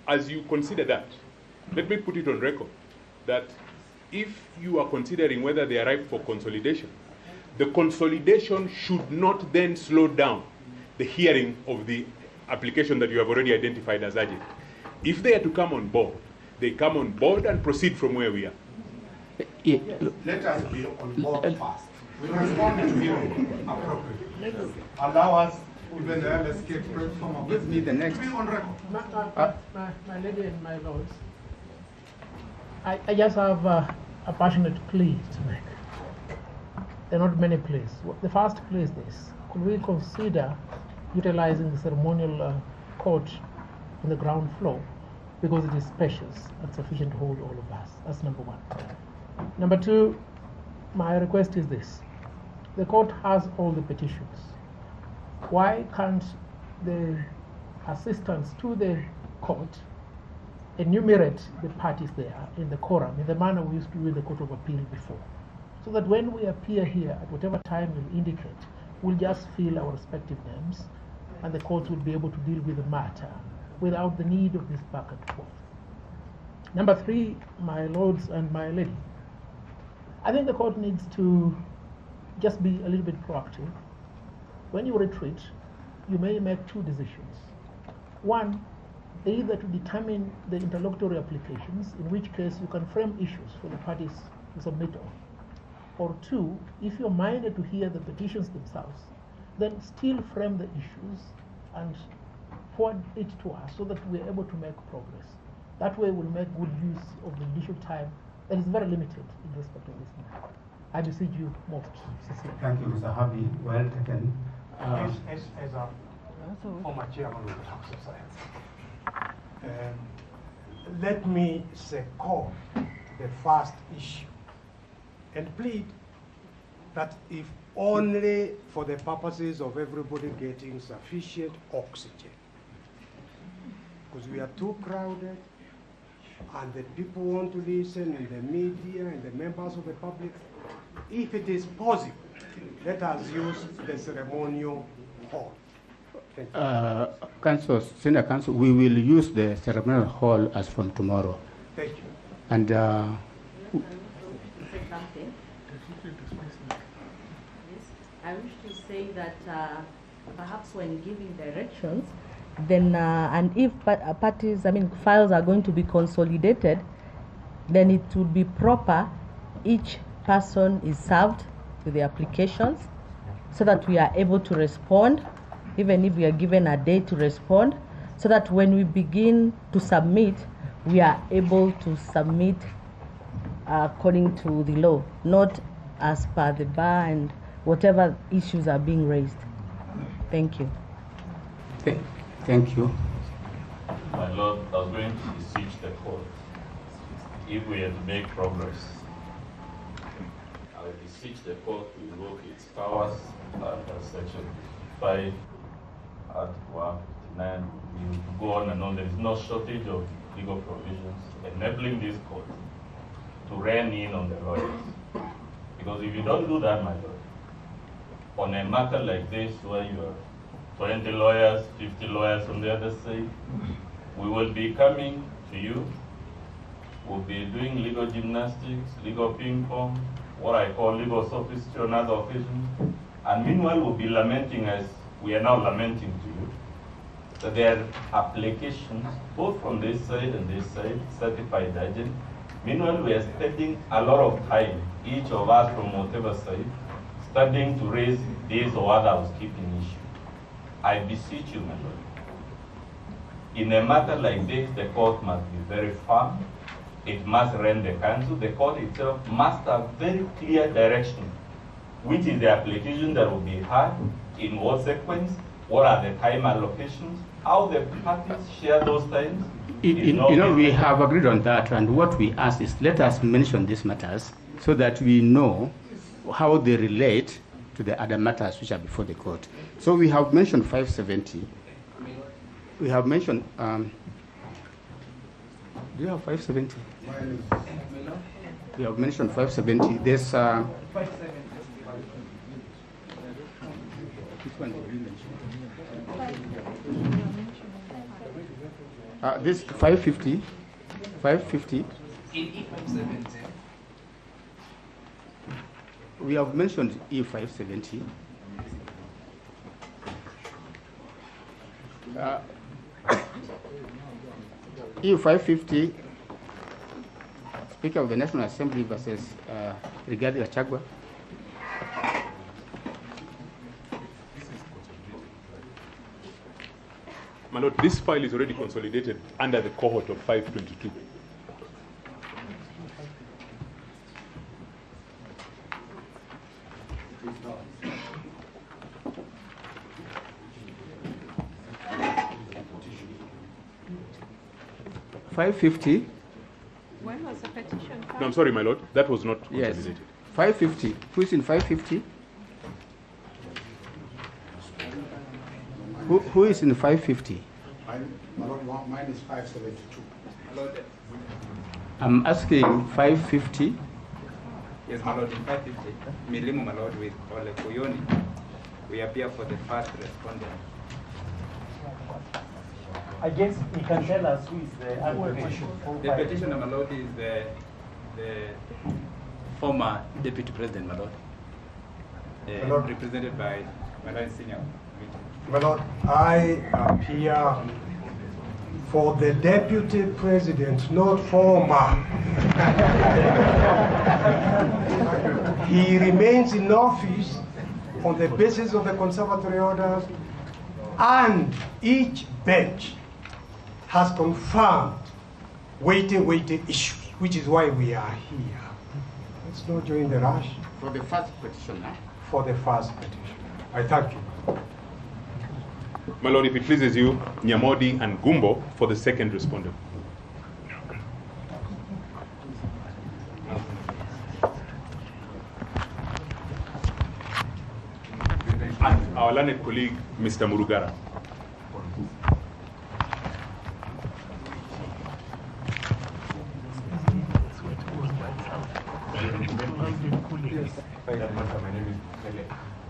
as you consider that, let me put it on record that if you are considering whether they are ripe for consolidation, the consolidation should not then slow down the hearing of the application that you have already identified as urgent. If they are to come on board, they come on board and proceed from where we are. Yes. Let us be on board first. We respond to you appropriately. Allow us, even the escape from give me the next. Be on record. My lady and my lords, I just have a passionate plea to make. There are not many pleas. The first plea is this: could we consider utilizing the ceremonial court on the ground floor because it is spacious and sufficient to hold all of us? That's number one. Number two, my request is this: the court has all the petitions. Why can't the assistants to the court enumerate the parties there in the quorum in the manner we used to do in the Court of Appeal before, so that when we appear here at whatever time you indicate, we'll just fill our respective names and the court will be able to deal with the matter without the need of this back and forth. Number three, my lords and my lady, I think the court needs to just be a little bit proactive. When you retreat, you may make two decisions. One, either to determine the interlocutory applications, in which case you can frame issues for the parties to submit on. Or two, if you're minded to hear the petitions themselves, then still frame the issues and forward it to us so that we're able to make progress. That way we'll make good use of the judicial time that is very limited in respect of this matter. I beseech you most sincerely. Thank you, Mr. Harvey. Well taken. As a former chairman of the House of Science, let me second the first issue and plead that if only for the purposes of everybody getting sufficient oxygen, because we are too crowded and the people want to listen, and the media and the members of the public, if it is possible, let us use the ceremonial hall. Council, Senior Council, we will use the ceremonial hall as from tomorrow. Thank you. And I wish to say that perhaps when giving directions, then and if parties, files are going to be consolidated, then it would be proper each person is served with the applications so that we are able to respond, even if we are given a day to respond, so that when we begin to submit, we are able to submit according to the law, not as per the bar and whatever issues are being raised. Thank you. Thank you. My Lord, I was going to beseech the court, if we are to make progress, I will beseech the court to invoke its powers under Section 5, Article 159. We will go on and on. There is no shortage of legal provisions enabling this court to rein in on the lawyers. Because if you don't do that, my Lord, on a matter like this, where you are 20 lawyers, 50 lawyers on the other side, we will be coming to you. We'll be doing legal gymnastics, legal ping pong, what I call legal sophistry on other occasions. And meanwhile, we'll be lamenting, as we are now lamenting to you, that there are applications, both from this side and this side, certified urgent. Meanwhile, we are spending a lot of time, each of us from whatever side, studying to raise this or other housekeeping issue. I beseech you, my Lord, in a matter like this, the court must be very firm. It must rein the council. The court itself must have very clear direction. Which is the application that will be had, in what sequence, what are the time allocations, how the parties share those times. We have agreed on that, and what we ask is let us mention these matters so that we know how they relate to the other matters which are before the court. So we have mentioned 570. We have mentioned, do you have 570? We have mentioned 570. There's, which one did we mention? This 550. 550. We have mentioned E570. E550, Speaker of the National Assembly versus Rigathi Gachagua. My Lord, this file is already consolidated under the cohort of 522. $550. When was the petition filed? No, I'm sorry, my Lord. That was not consolidated. Yes. 550. Who is in 550? Who is in 550? My Lord, mine is 572. My Lord. I'm asking 550. Yes, my Lord, in 550. Milimo, my Lord, with Ole Kuyoni. We appear for the first respondent. I guess he can tell us who is the petition. The petitioner, my Lord, is the former Deputy President, my Lord, represented by my Lord Senior. My Lord, I appear for the Deputy President, not former. He remains in office on the basis of the conservatory orders, and each bench has confirmed weighty issues, which is why we are here. Let's not join the rush. For the first petition now? For the first petition. I thank you. My Lord, if it pleases you, Nyamodi and Gumbo for the second respondent. And our learned colleague, Mr. Murugara.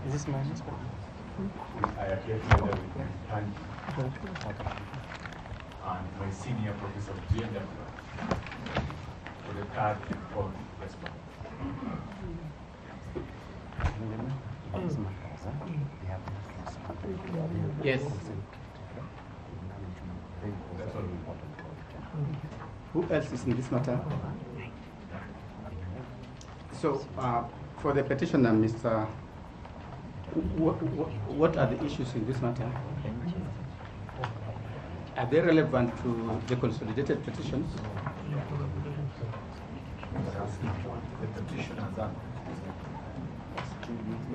Is this my husband? I appear together with my friend and my senior professor GNW for the third and fourth respondent. Yes. That's all. Who else is in this matter? So, for the petitioner, Mr. What are the issues in this matter? Are they relevant to the consolidated petitions? The petitioner has done.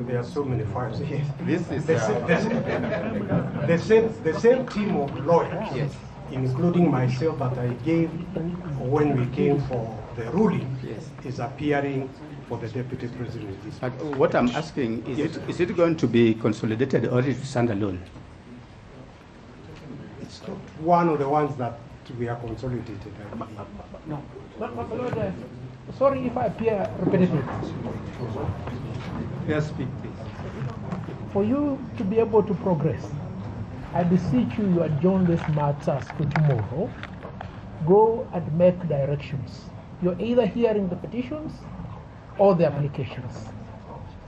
There are so many files here. This is the same team of lawyers, yes, including myself that I gave when we came for the ruling, yes, is appearing for the Deputy President. But what I'm asking is, is it going to be consolidated or is it standalone? It's not one of the ones that we are consolidated. No. But Lord, sorry if I appear repetitive. Yes, speak, please. For you to be able to progress, I beseech you, you adjourn this matters to tomorrow. Go and make directions. You're either hearing the petitions or the applications.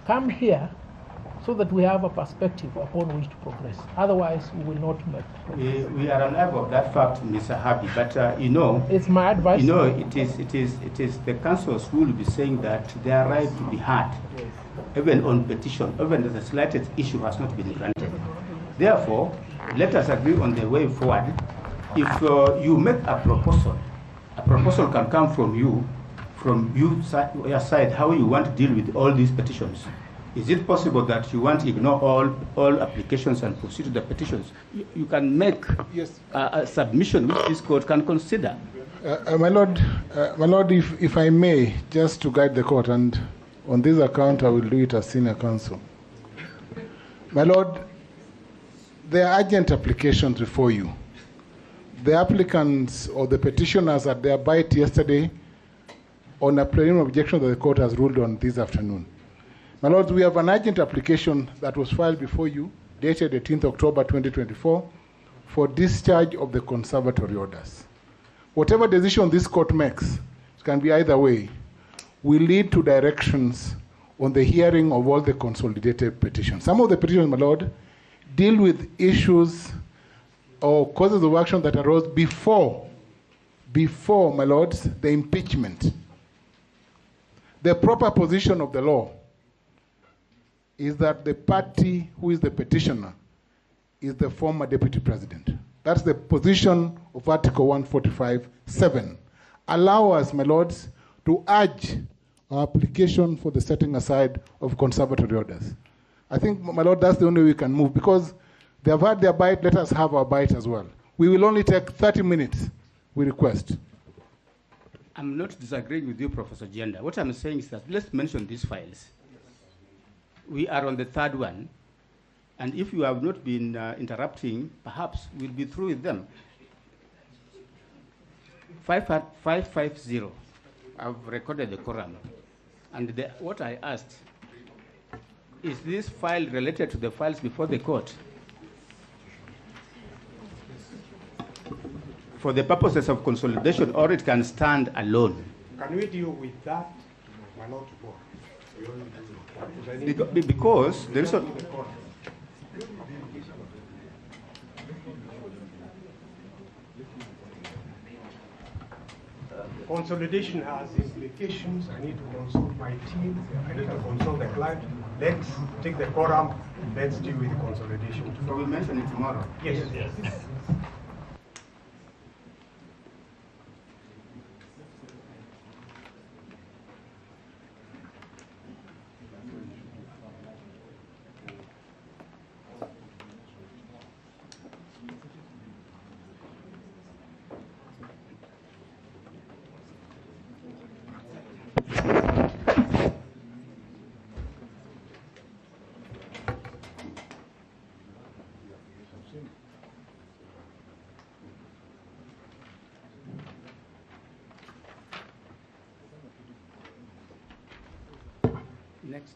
Come here so that we have a perspective upon which to progress. Otherwise, we will not make progress. We are unaware of that fact, Mr. Habi, but you know, it's my advice. You know, it is the councils who will be saying that their right to be heard, even on petition, even if the slightest issue has not been granted. Therefore, let us agree on the way forward. If you make a proposal can come from you, your side, how you want to deal with all these petitions. Is it possible that you want to ignore all applications and proceed to the petitions? You can make a submission which this court can consider. My Lord, if I may, just to guide the court, and on this account I will do it as senior counsel. My Lord, there are urgent applications before you. The applicants or the petitioners had their bite yesterday on a preliminary objection that the court has ruled on this afternoon. My Lord, we have an urgent application that was filed before you, dated 18th October 2024, for discharge of the conservatory orders. Whatever decision this court makes, it can be either way, will lead to directions on the hearing of all the consolidated petitions. Some of the petitions, my lord, deal with issues or causes of action that arose before, my lords, the impeachment. The proper position of the law is that the party who is the petitioner is the former deputy president. That's the position of Article 145(7). Allow us, my lords, to urge our application for the setting aside of conservatory orders. I think, my lord, that's the only way we can move, because they have had their bite, let us have our bite as well. We will only take 30 minutes, we request. I'm not disagreeing with you, Professor Gianda. What I'm saying is that let's mention these files. We are on the third one, and if you have not been interrupting, perhaps we'll be through with them. 550, I've recorded the quorum. And what I asked, is this file related to the files before the court? For the purposes of consolidation, or it can stand alone? Can we deal with that? Why not more? Because there is a... Consolidation has implications. I need to consult my team. I need to consult the client. Let's take the quorum. Let's deal with consolidation. So we'll mention it tomorrow. Yes. Next.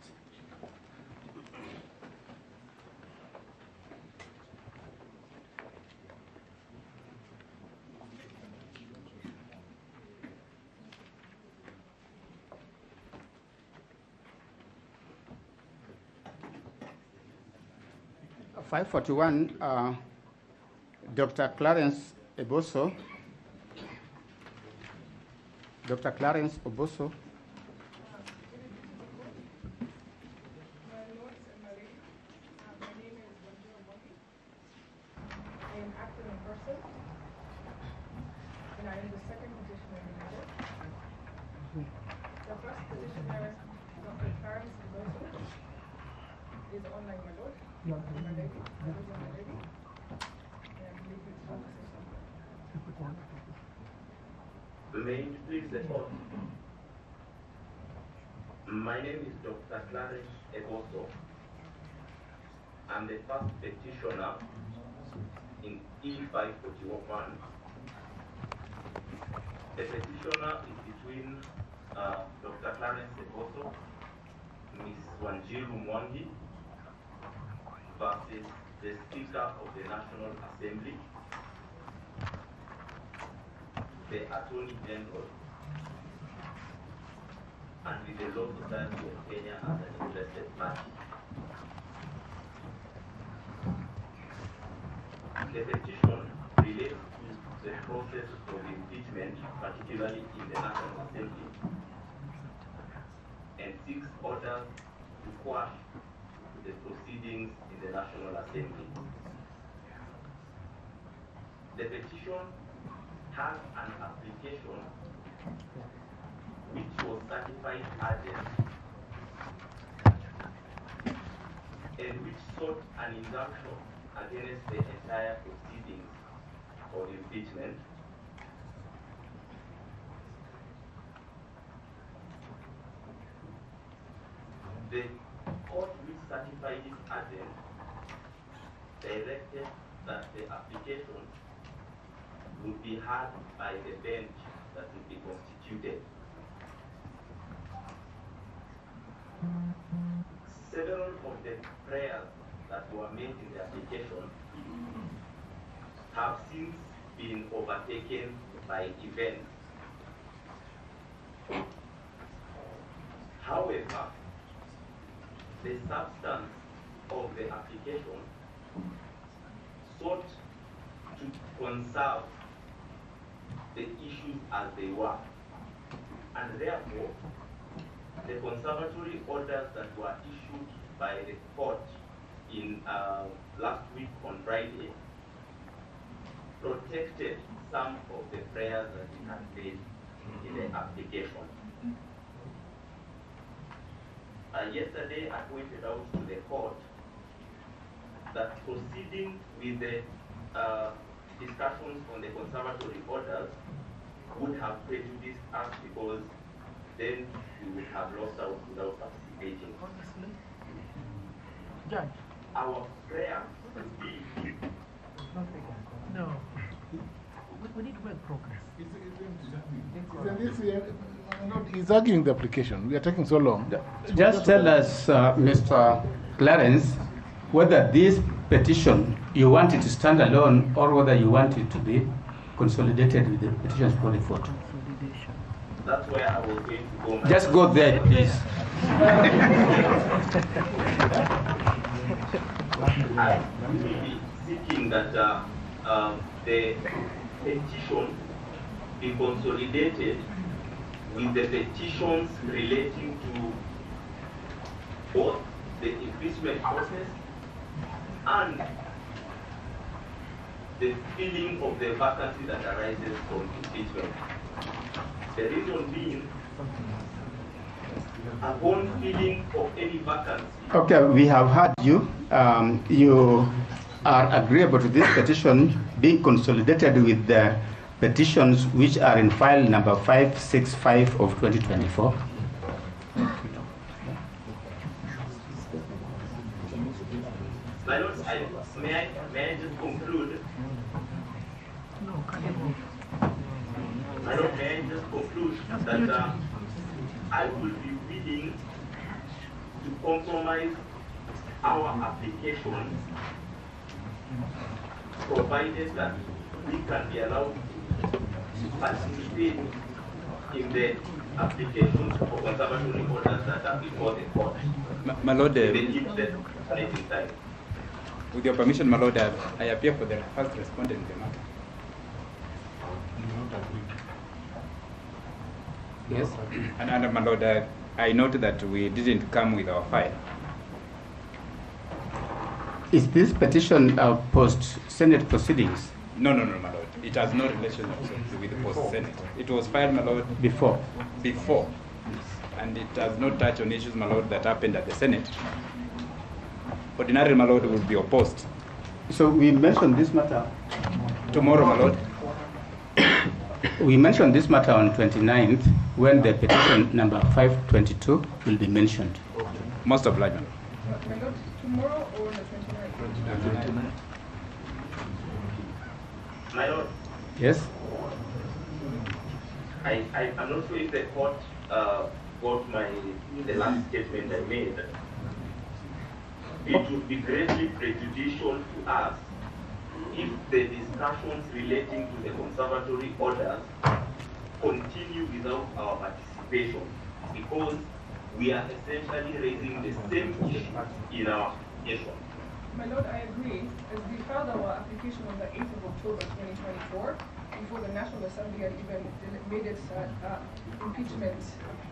Uh, 541, Dr. Clarence Eboso. Dr. Clarence Oboso. May it please the court. My name is Dr. Clarence Eboso. I'm the first petitioner in E541. The petitioner is between Dr. Clarence Eboso, Ms. Wanjiru Mwangi, versus the Speaker of the National Assembly, the Attorney General, and with the Law Society of Kenya as an interested party. The petition relates to the process of impeachment, particularly in the National Assembly, and seeks orders to quash the proceedings in the National Assembly. The petition has an application which was certified urgent and which sought an injunction against the entire proceedings of impeachment. The court which certified it urgent directed that the application would be heard by the bench that would be constituted. Several of the prayers that were made in the application have since been overtaken by events. However, the substance of the application sought to conserve the issues as they were, and therefore the conservatory orders that were issued by the court in last week on Friday protected some of the prayers that we had made in the application. Yesterday, I pointed out to the court that proceeding with the discussions on the conservatory orders would have prejudiced us because then we would have lost out without participating. Judge. Our prayer would be. No. We need to make progress. He's arguing the application. We are taking so long. Just tell us, Mr. Clarence, whether this petition, you want it to stand alone or whether you want it to be consolidated with the petitions for the court. That's where I was going to go. Just go there, please. I will be seeking that the petition be consolidated with the petitions relating to both the impeachment process and the filling of the vacancy that arises from impeachment. The reason being, upon filling of any vacancy. Okay, we have heard you. You are agreeable to this petition being consolidated with the petitions which are in file number 565 of 2024. My Lord, may I just conclude? My Lord, may I just conclude that I will be willing to compromise our application provided that we can be allowed to participate in the applications for conservatory orders that are before the court. My Lord, with your permission, my Lord, I appear for the first respondent in the matter. Yes, and my Lord, I note that we didn't come with our file. Is this petition post-Senate proceedings? No, my Lord. It has no relation with the post-Senate. It was filed, my Lord. Before? Before. And it does not touch on issues, my Lord, that happened at the Senate. Ordinarily, my Lord, will be opposed. So we mentioned this matter? Tomorrow, my Lord. We mentioned this matter on 29th when the petition number 522 will be mentioned. Most obliged, my Lord, tomorrow or the 29th? My Lord. Yes? I'm not sure if the court got the last statement I made. It would be greatly prejudicial to us if the discussions relating to the conservatory orders continue without our participation, because we are essentially raising the same issue in our application. My Lord, I agree. As we filed our application on the 8th of October 2024, before the National Assembly had even made its impeachment,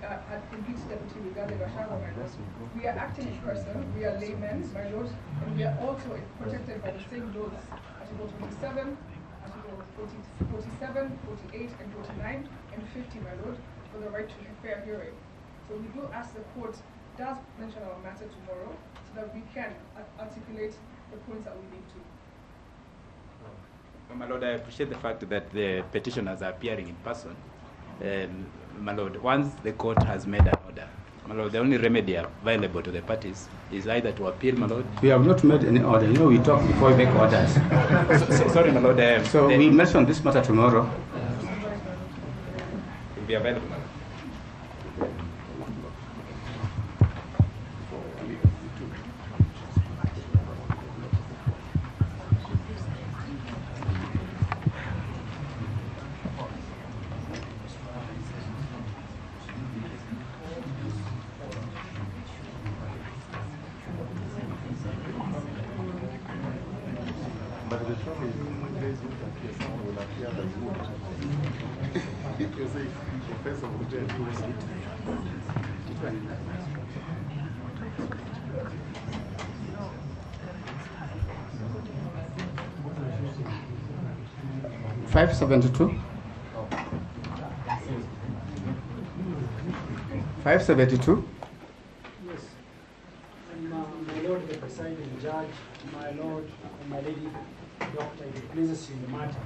had impeached Deputy Rigathi Gachagua, my Lord. We are acting in person, we are laymen, my Lord, and we are also protected by the same laws, Article 27, Article 47, 48, and 49, and 50, my Lord, for the right to a fair hearing. So we do ask the court does mention our matter tomorrow, so that we can articulate the points that we need to. My Lord, I appreciate the fact that the petitioners are appearing in person. My Lord, once the court has made an order, my Lord, the only remedy available to the parties is either to appeal, my Lord. We have not made any order. You know, we talk before we make orders. Sorry, my Lord. So we'll mention this matter tomorrow. It will be available, my Lord. $572. 572. Yes. My Lord, the presiding judge, my Lord and my Lady Doctor, it pleases you in the matter.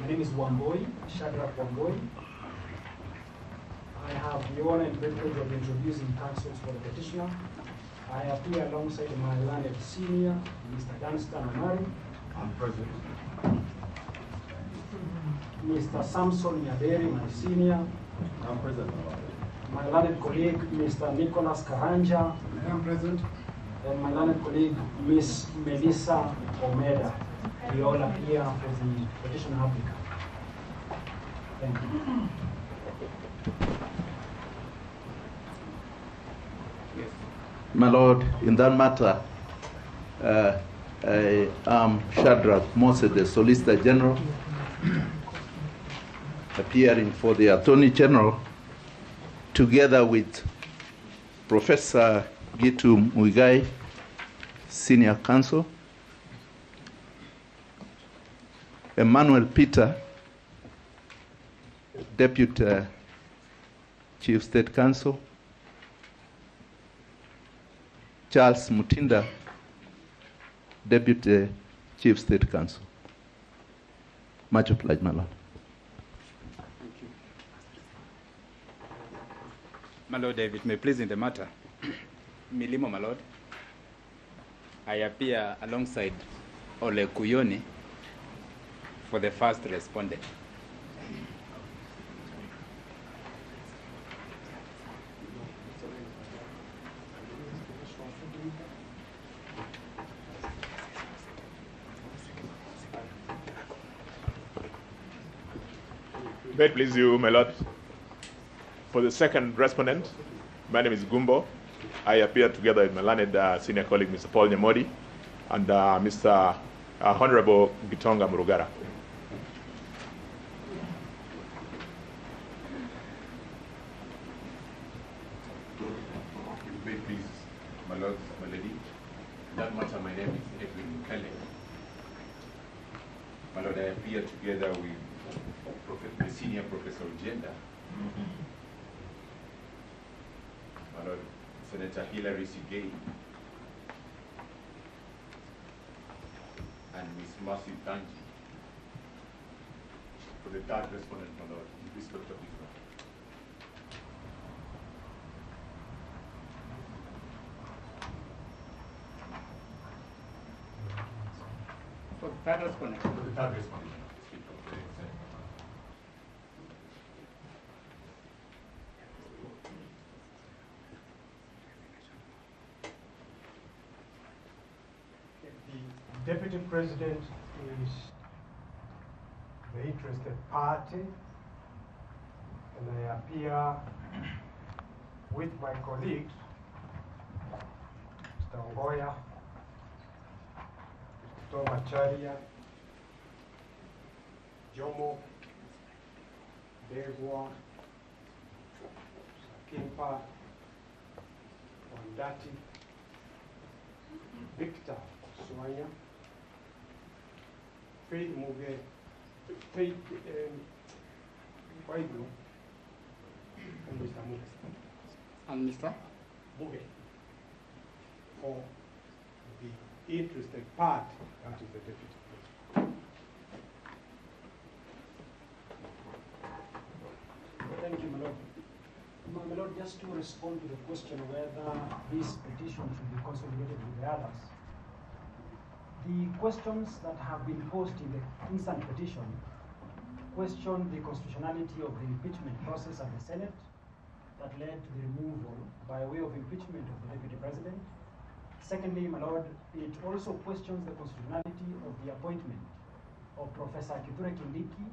My name is Wamboi, Shadrach Wamboi. I have the honor and privilege of introducing counsels for the petitioner. I appear alongside my learned senior, Mr. Dunstan Amari. I'm present. Mr. Samson Nyaberi, my senior. I'm present. My learned colleague, Mr. Nicholas Karanja. I am present. And my learned colleague, Ms. Melissa Omeda. We all appear for the petition applicant. Thank you. My Lord, in that matter, I am Shadrach Mose, the Solicitor General, appearing for the Attorney General, together with Professor Gitu Muigai, Senior Counsel, Emmanuel Peter, Deputy Chief State Counsel, Charles Mutinda, Deputy Chief State Counsel. Much obliged, my Lord. Thank you. My Lord, if it may please in the matter, Milimo, my Lord, I appear alongside Ole Kuyoni for the first respondent. May it please you, my Lord. For the second respondent, my name is Gumbo. I appear together with my learned senior colleague, Mr. Paul Nyamodi, and Mr. Honorable Gitonga Murugara. May it please, my Lord, my Lady. In that matter, my name is Edwin Kelly. My Lord, I appear together with the senior professor of gender, my Lord, Senator Hilary Sigay, and Ms. Mercy Tanji. For the third respondent, my Lord, Ms. Dr. Bismarck. For the third respondent. For the third respondent. The Deputy President is the interested party, and I appear with my colleagues, Mr. Ngoya, Mr. Macharia, Jomo, Degwa, Kimpa, Wandati, Victor Swanya, Faith Muge, Faith Waiglu, and Mr. Muge. And Mr. Muge. For the interested party, that is the deputy. Thank you, my Lord. My Lord, just to respond to the question whether this petition should be consolidated with the others, the questions that have been posed in the instant petition question the constitutionality of the impeachment process at the Senate that led to the removal by way of impeachment of the Deputy President. Secondly, my Lord, it also questions the constitutionality of the appointment of Professor Kithure Kindiki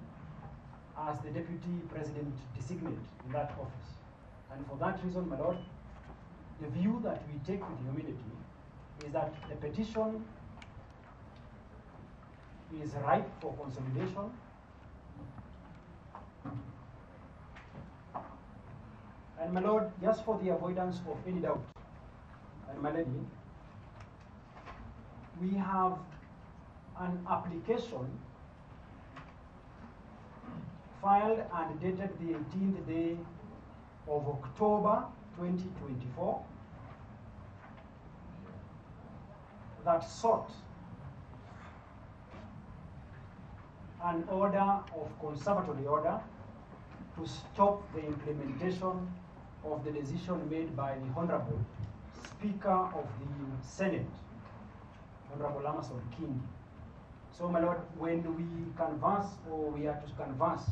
as the Deputy President designate in that office. And for that reason, my Lord, the view that we take with humility is that the petition is ripe for consolidation. And my lord, just for the avoidance of any doubt, and my lady, we have an application filed and dated the 18th day of October 2024 that sought an order of conservatory order to stop the implementation of the decision made by the Honorable Speaker of the Senate, Honorable Amason King. So, my lord, when we canvass, or we are to canvass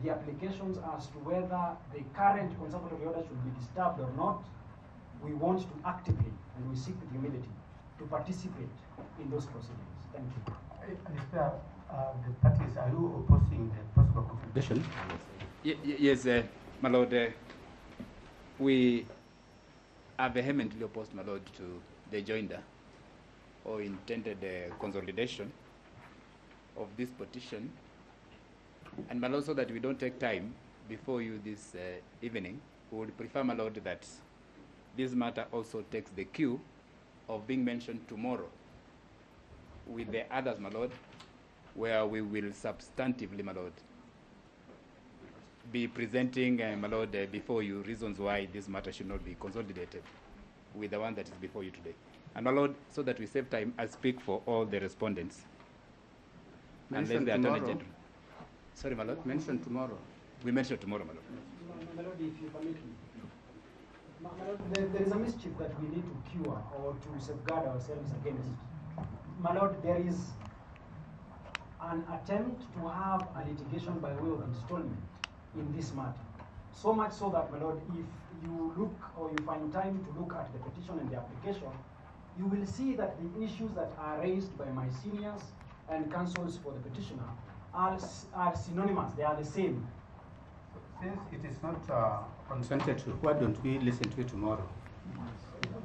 the applications as to whether the current conservatory order should be disturbed or not, we want to actively, and we seek with humility, to participate in those proceedings. Thank you. The parties, are you opposing the possible consolidation? Yes, my lord. We are vehemently opposed, my lord, to the joinder or intended consolidation of this petition. And my lord, so that we don't take time before you this evening, we would prefer, my lord, that this matter also takes the cue of being mentioned tomorrow with the others, my lord, where we will substantively, my lord, be presenting, my lord, before you reasons why this matter should not be consolidated with the one that is before you today. And my lord, so that we save time, I speak for all the respondents. Mention tomorrow. Sorry, my lord, mention tomorrow. We mention tomorrow, my lord. My lord, if you permit me. My lord, there is a mischief that we need to cure or to safeguard ourselves against. My lord, there is an attempt to have a litigation by way of installment in this matter. So much so that, my lord, if you look or you find time to look at the petition and the application, you will see that the issues that are raised by my seniors and counsels for the petitioner are synonymous, they are the same. Since it is not consented to, why don't we listen to it tomorrow?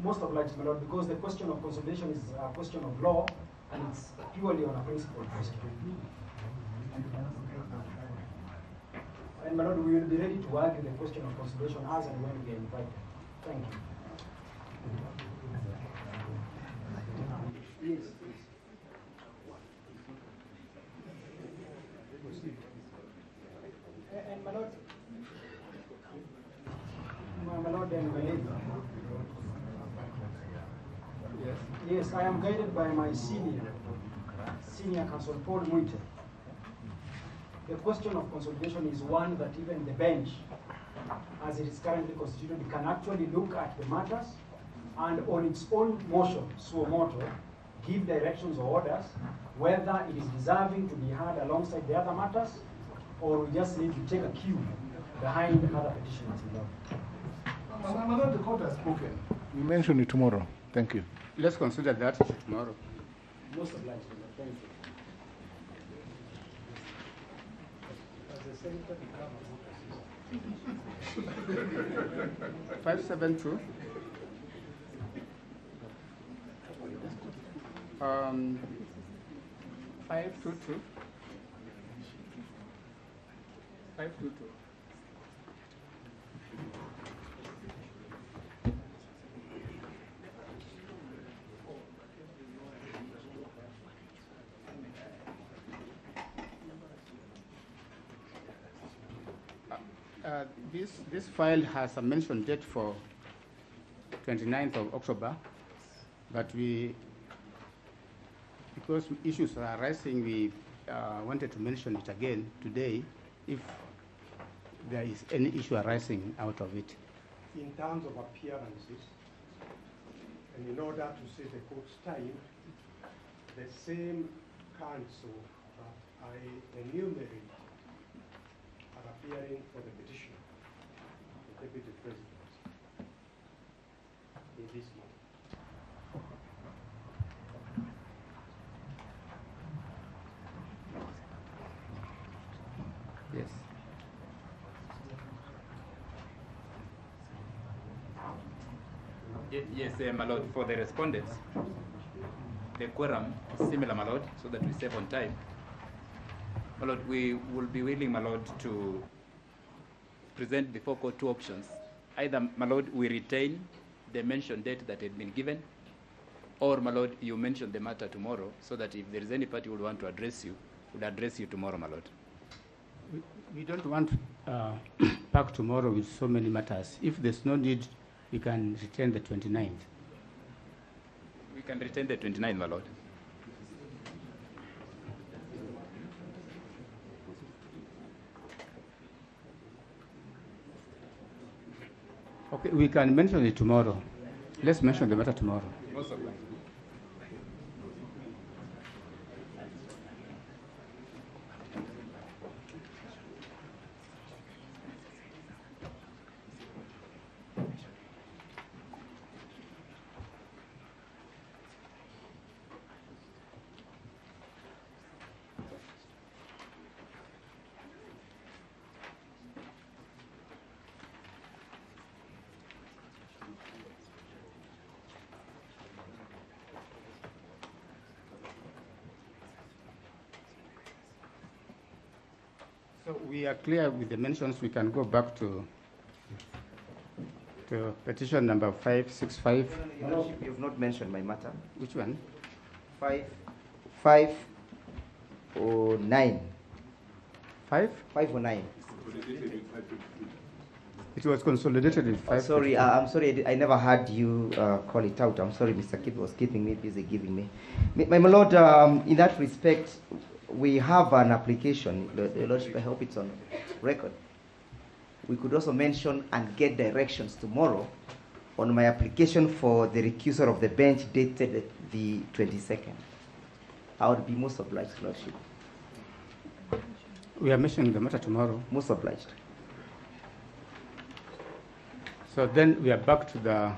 Most obliged, my lord, because the question of consolidation is a question of law and it's purely on a principle question. And my lord, we will be ready to argue the question of consolidation as and when we are invited. Thank you. Yes. And my lord, my lord and my lady. Yes. Yes, I am guided by my senior counsel, Paul Muite. The question of consolidation is one that even the bench, as it is currently constituted, can actually look at the matters and on its own motion, suo motu, give directions or orders, whether it is deserving to be heard alongside the other matters, or we just need to take a cue behind other petitioners involved. My lord, the court has spoken. We mention it tomorrow. Thank you. Let's consider that tomorrow. Most obliged. Thank you. 572. 522. 522. This file has a mention date for 29th of October, but because issues are arising, we wanted to mention it again today if there is any issue arising out of it. In terms of appearances, and in order to save the court's time, the same counsel that I enumerate are appearing for the petition, the Deputy President, in this matter. Yes. Yes, my lord, for the respondents, the quorum similar, my lord, so that we save on time. My lord, we will be willing, my lord, to present before court two options. Either, my lord, we retain the mentioned date that had been given, or, my lord, you mention the matter tomorrow, so that if there is any party who would want to address you, would address you tomorrow, my lord. We don't want back tomorrow with so many matters. If there's no need, we can retain the 29th. We can retain the 29th, my lord. Okay, we can mention it tomorrow. Let's mention the matter tomorrow. Most obliged. So we are clear with the mentions. We can go back to petition number 565. Your Lordship, you have not mentioned my matter. Which one? 509. 509. It was consolidated with 5. Sorry, I'm sorry, I never heard you call it out. I'm sorry, Mr. Kip was keeping me busy giving me. My lord, in that respect, we have an application. The Lordship, I hope it's on record. We could also mention and get directions tomorrow on my application for the recusal of the bench dated the 22nd. I would be most obliged, Lordship. We are mentioning the matter tomorrow. Most obliged. So then we are back to the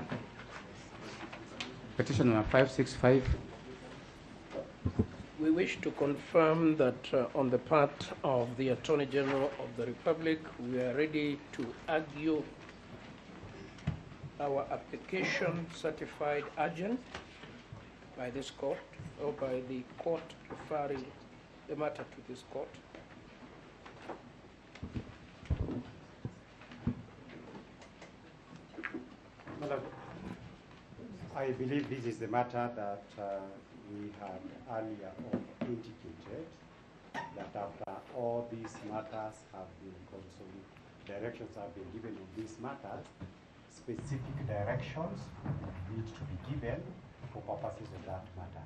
petition number 565. We wish to confirm that on the part of the Attorney General of the Republic, we are ready to argue our application certified urgent by this court or by the court referring the matter to this court. I believe this is the matter that we had earlier indicated, that after all these matters have been directions have been given on these matters, specific directions need to be given for purposes of that matter.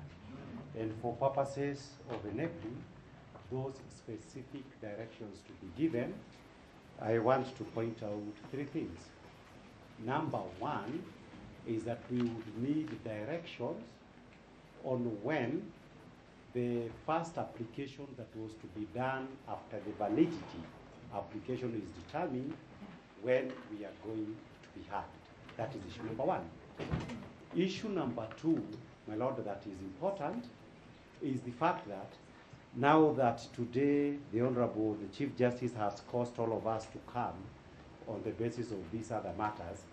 And for purposes of enabling those specific directions to be given, I want to point out three things. Number one is that we would need directions on when the first application that was to be done after the validity application is determined, when we are going to be heard. That is issue number one. Issue number two, my lord, that is important, is the fact that now that today the Honorable, the Chief Justice has caused all of us to come on the basis of these other matters,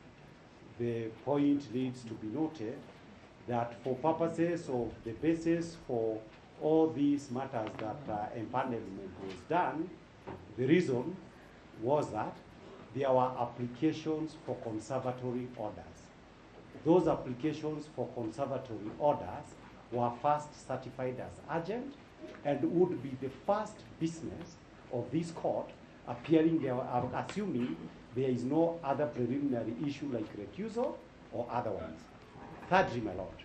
the point needs to be noted that for purposes of the basis for all these matters that empanelment was done, the reason was that there were applications for conservatory orders. Those applications for conservatory orders were first certified as urgent and would be the first business of this court appearing there, assuming there is no other preliminary issue like recusal or other ones. Thirdly, my lord,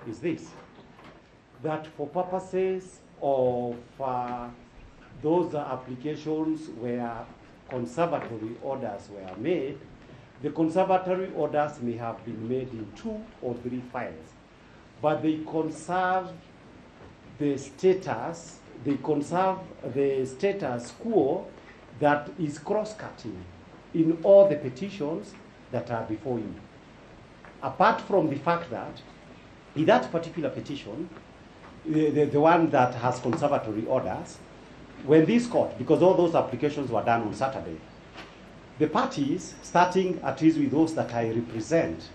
is this, that for purposes of those applications where conservatory orders were made, the conservatory orders may have been made in 2 or 3 files, but they conserve the status, quo that is cross-cutting in all the petitions that are before you. Apart from the fact that in that particular petition, the one that has conservatory orders, when this court, because all those applications were done on Saturday, the parties, starting at least with those that I represent,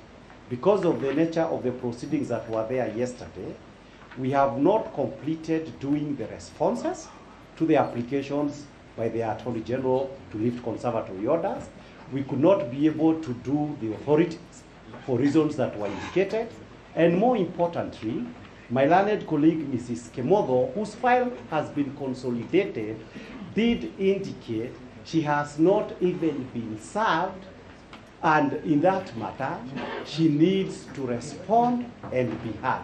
because of the nature of the proceedings that were there yesterday, we have not completed doing the responses to the applications by the Attorney General to lift conservatory orders. We could not be able to do the authorities for reasons that were indicated. And more importantly, my learned colleague, Mrs. Kemodo, whose file has been consolidated, did indicate she has not even been served, and in that matter, she needs to respond and be heard.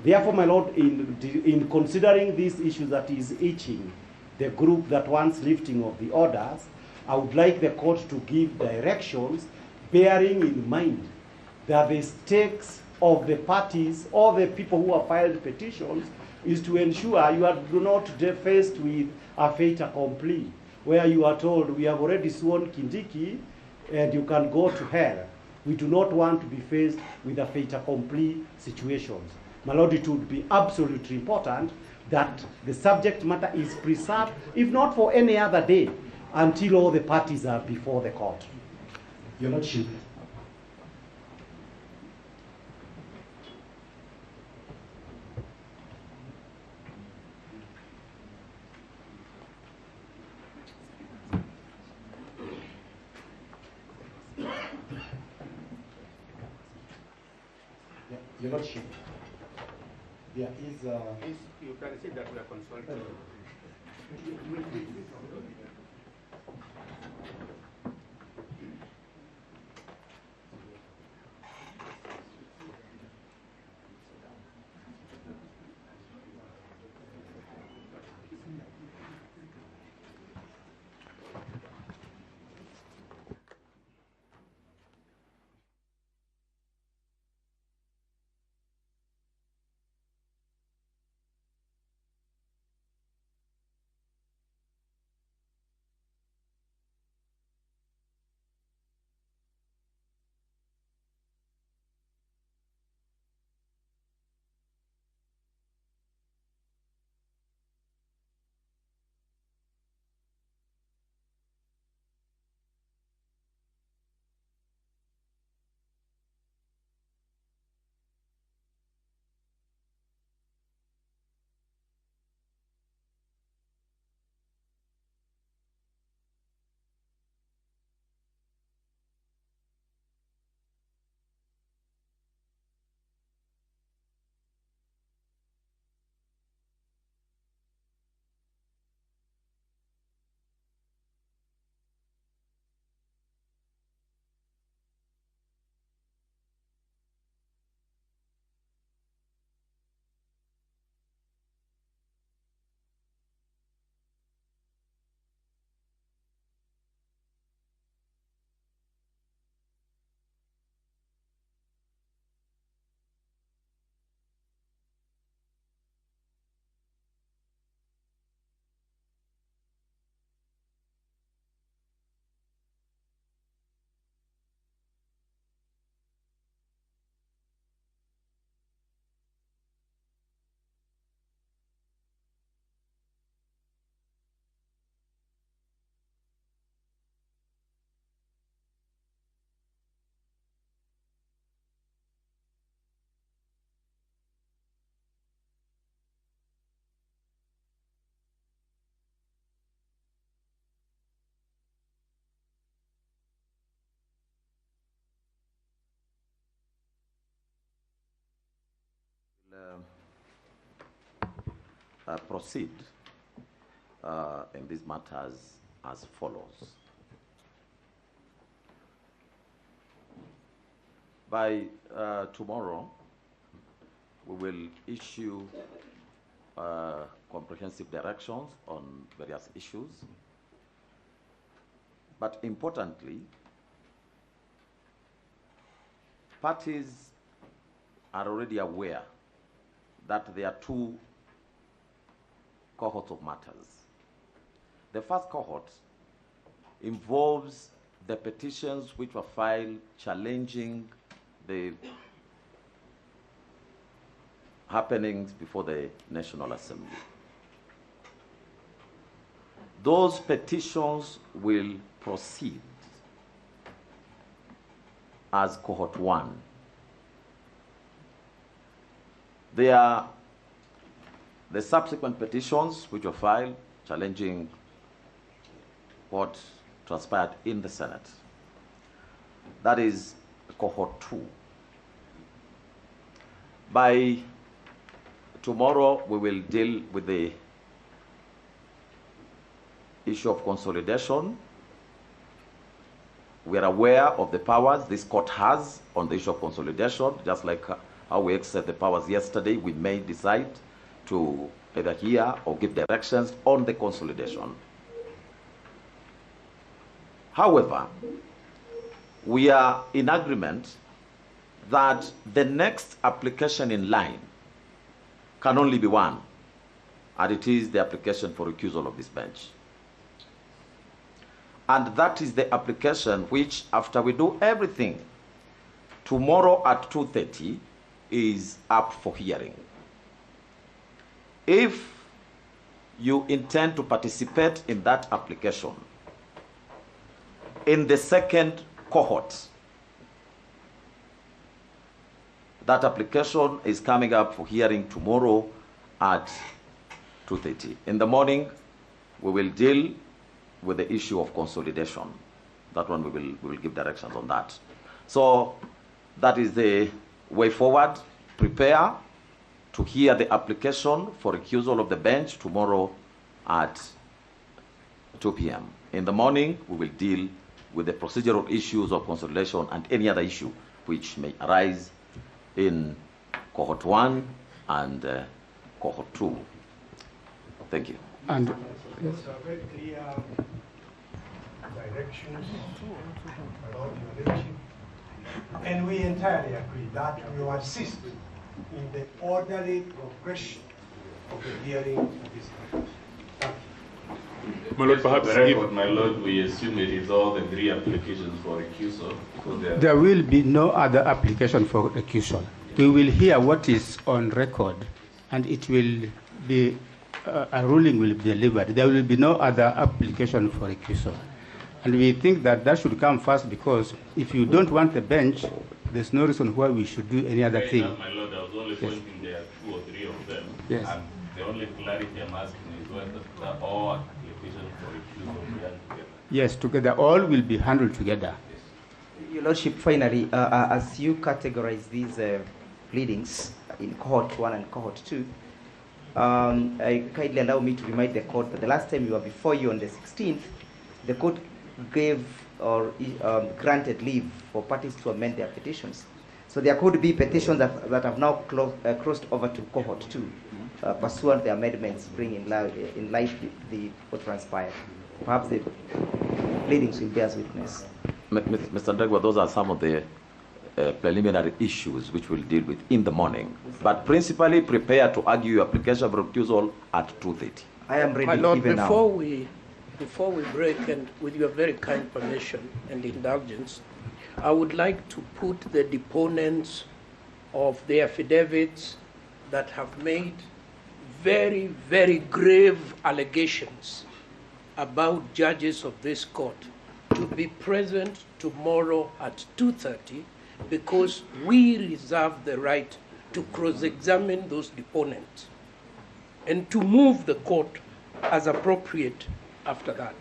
Therefore, my Lord, in considering these issues that is itching the group that wants lifting of the orders, I would like the court to give directions bearing in mind that the stakes of the parties or the people who have filed petitions is to ensure you are not faced with a fait accompli, where you are told, we have already sworn Kindiki and you can go to hell. We do not want to be faced with a fait accompli situations. My Lord, it would be absolutely important that the subject matter is preserved, if not for any other day, until all the parties are before the court. Your Lordship. Your Lordship, there is you can see that we are consulting. Proceed in these matters as follows. By tomorrow, we will issue comprehensive directions on various issues. But importantly, parties are already aware that there are two cohorts of matters. The first cohort involves the petitions which were filed challenging the happenings before the National Assembly. Those petitions will proceed as cohort 1. Their The subsequent petitions which were filed challenging what transpired in the Senate. That is cohort 2. By tomorrow, we will deal with the issue of consolidation. We are aware of the powers this court has on the issue of consolidation, just like how we exercised the powers yesterday. We may decide to either hear or give directions on the consolidation. However, we are in agreement that the next application in line can only be one, and it is the application for recusal of this bench. And that is the application which, after we do everything, tomorrow at 2:30 is up for hearing. If you intend to participate in that application, in the second cohort, that application is coming up for hearing tomorrow at 2:30. In the morning, we will deal with the issue of consolidation. That one we will give directions on that. So that is the way forward. Prepare to hear the application for recusal of the bench tomorrow at 2 p.m. In the morning, we will deal with the procedural issues of consolidation and any other issue which may arise in cohort 1 and cohort 2. Thank you. And yes, very clear directions about your leadership, and we entirely agree that we will assist in the orderly progression of the hearing of this matter. My Lord, perhaps my Lord, we assume it is all the 3 applications for recusal. There will be no other application for recusal. We will hear what is on record, and it will be a ruling will be delivered. There will be no other application for recusal. And we think that that should come first, because if you don't want the bench, there's no reason why we should do any other thing. My Lord, I was only pointing there are 2 or 3 of them. Yes. And the only clarity I'm asking is whether all applications for recusal will be done together. Yes, together. All will be handled together. Your Lordship, finally, as you categorize these pleadings in cohort 1 and cohort 2, kindly allow me to remind the court that the last time we were before you on the 16th, the court gave or granted leave for parties to amend their petitions. So there could be petitions that have now crossed over to cohort 2, pursuant the amendments bring in light what transpired. Perhaps the pleadings will bear witness. Mr. Ndegwa, those are some of the preliminary issues which we'll deal with in the morning. But principally, prepare to argue your application for recusal at 2:30. I am ready. My Lord, even before we break, and with your very kind permission and indulgence, I would like to put the deponents of the affidavits that have made very, very grave allegations about judges of this court to be present tomorrow at 2:30, because we reserve the right to cross-examine those deponents and to move the court as appropriate after that.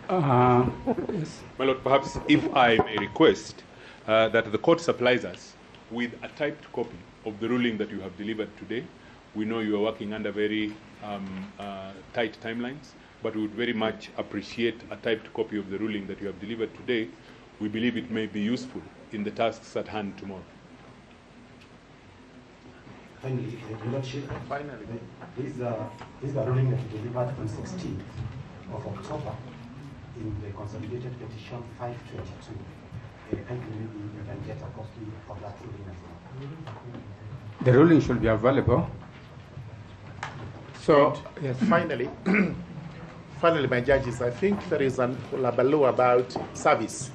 Yes. My Lord, perhaps if I may request that the court supplies us with a typed copy of the ruling that you have delivered today. We know you are working under very tight timelines, but we would very much appreciate a typed copy of the ruling that you have delivered today. We believe it may be useful in the tasks at hand tomorrow. Finally, Your Lordship, this is the ruling that you delivered on 16th of October in the Consolidated Petition 522. Maybe you can get a copy of that ruling as well. The ruling should be available. So, yes. Finally, my judges, I think there is an hullabaloo about service,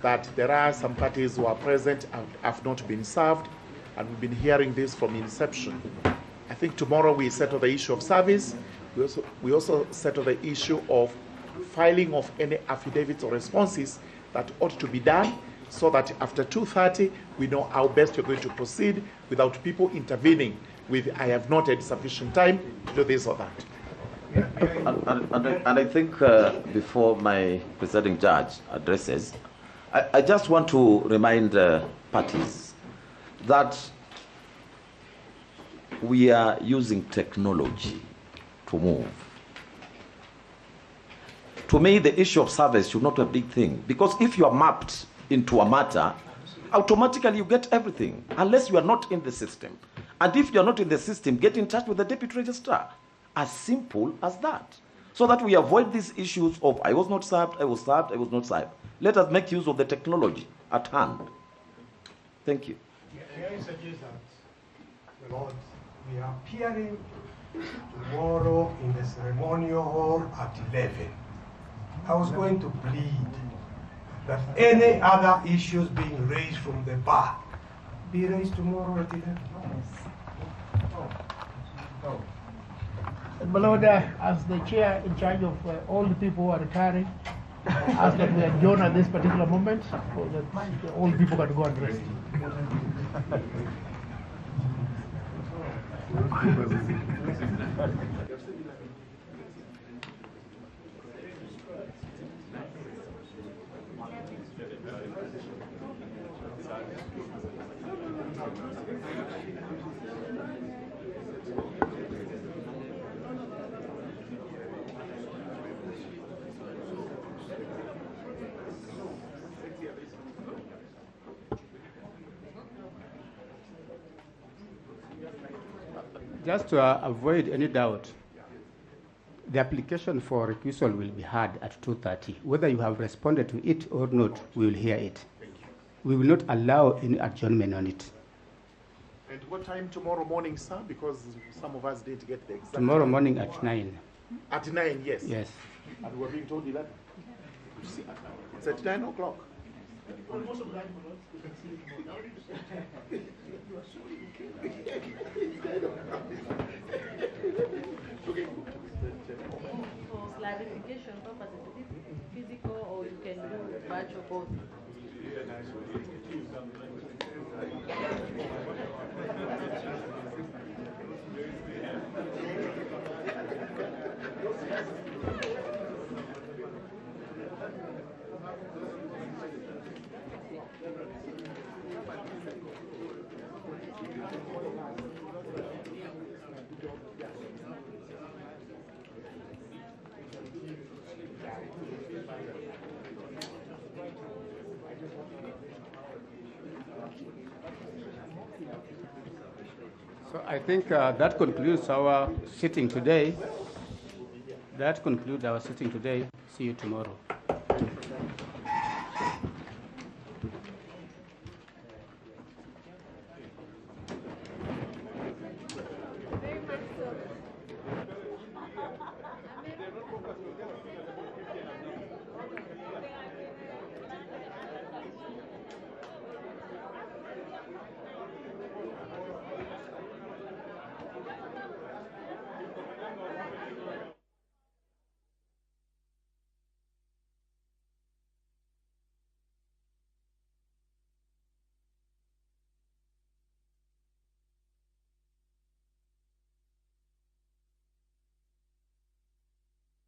that there are some parties who are present and have not been served, and we've been hearing this from inception. I think tomorrow we settle the issue of service. We also settle the issue of filing of any affidavits or responses that ought to be done, so that after 2:30 we know how best we're going to proceed without people intervening with I have not had sufficient time to do this or that. And I think before my presiding judge addresses, I just want to remind parties that we are using technology to move. To me, the issue of service should not be a big thing, because if you are mapped into a matter, automatically you get everything, unless you are not in the system. And if you are not in the system, get in touch with the deputy registrar. As simple as that. So that we avoid these issues of I was not served, I was served, I was not served. Let us make use of the technology at hand. Thank you. May I suggest that, Lord, we are appearing tomorrow in the ceremonial hall at 11. I was going to plead that any other issues being raised from the bar be raised tomorrow at 11. No. My Lord, as the chair in charge of all the people who are retiring, ask that we adjourn at this particular moment so that all people can go and rest. Just to avoid any doubt, the application for recusal will be heard at 2:30. Whether you have responded to it or not, we will hear it. We will not allow any adjournment on it. And what time tomorrow morning, sir? Because some of us didn't get the exact Tomorrow time. morning at 9. At 9, yes. Yes. And we're being told 11. It's at 9 o'clock. For clarification purposes, is it physical or you can do virtual both? So I think that concludes our sitting today. That concludes our sitting today. See you tomorrow.